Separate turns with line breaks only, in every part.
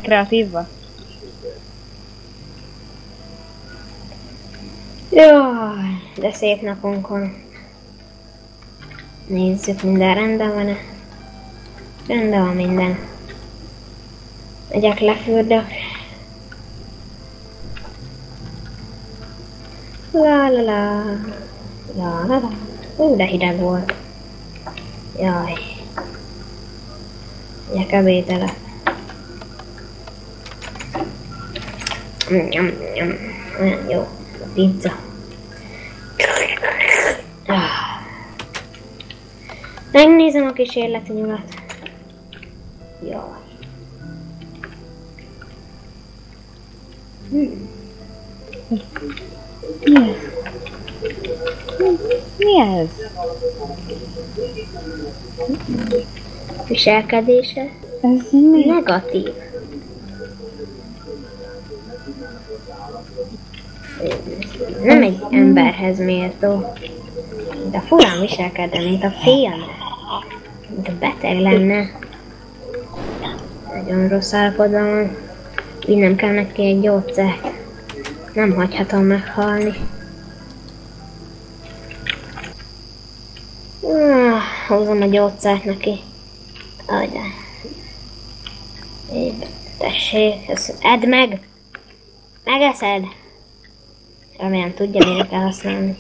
Kreatívba?
Jaj, de szép napunk van. Nézzük, minden rendben van-e? Rendben van minden. Megyek, lefürdök. La la la. La la la. De hideg volt. Jaj. Megyek ebédelek. Olyan jó. A pizza. Megnézem a kísérleti nyulat. Jaj.
Mi ez?
Viselkedése
Ez mi?
negatív. Nem egy emberhez méltó. De furán viselkedne, mint a félne. Mint a beteg lenne. Nagyon rossz állapotban van. Vinnem kell neki egy gyógyszert. Nem hagyhatom meghalni. Hozom a gyógyszert neki. Adja. Tessék, edd meg! Megeszed! Remélem tudja, mire kell használni.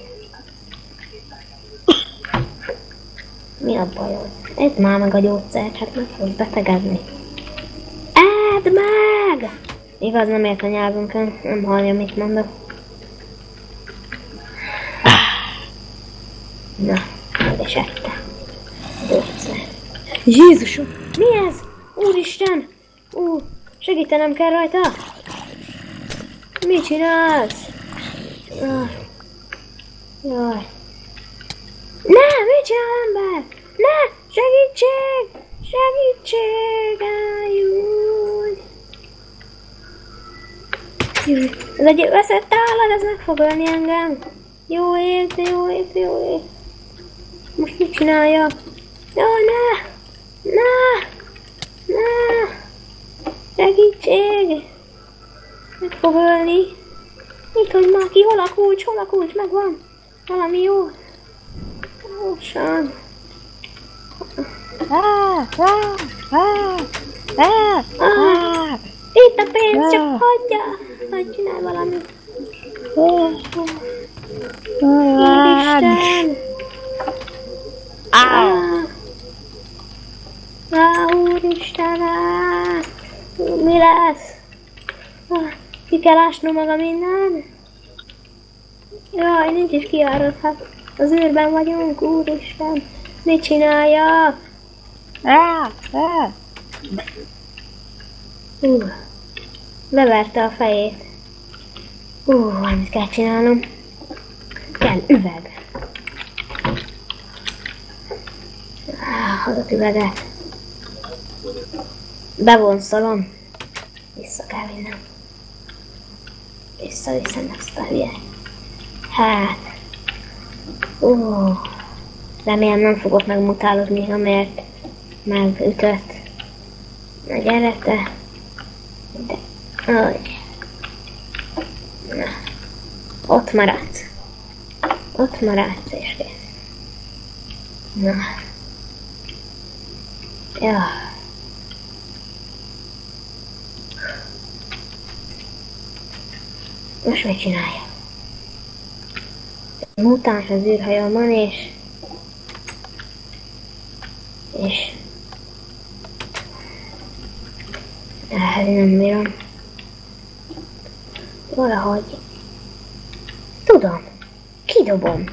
Mi a bajod? Edd már meg a gyógyszert, hát meg fogsz betegedni. Edd meg! Igaz, nem ért a nyelvünkön, nem hallja, mit mondok. Na, meg is ette. Gyógyszer. Jézusom! Mi ez? Úristen! Segítenem kell rajta! Mit csinálsz? Jaj. Ne! Mit csinál ember? Ne! Segítség! Segítség! Ájúj! Ez egy veszett állat, ez meg fog ölni engem. Jó ég, jó ég, jó ég. Most mit csináljak? Jaj, ne! Ne! Ne! Segítség! Meg fog ölni. Mit hogy már ki? Hol a kulcs? Hol a kulcs? Megvan. Valami jó. Ósan. Itt a pénz, csak hagyja. Hagyj, csinálj valamit. Úristen. Úristen. Mi lesz? Ki kell ásnom maga minden? Jaj, nincs is kiárod, hát az űrben vagyunk, úristen. Mit csináljak? Leverte a fejét. Mit kell csinálnom? Kell üveg. Adott üveget. Bevonszolom. Vissza kell vinnem. Visszaviszem ezt a hülye. Hát. Remélem nem fogok megmutálódni, amelyet megütött. Na gyere te. De. Na. Ott maradsz. Ott maradsz és kész. Na. Ja. Most mit csinálja? Mutáns az űrhajómon és nem bírom. Valahogy tudom. Kidobom.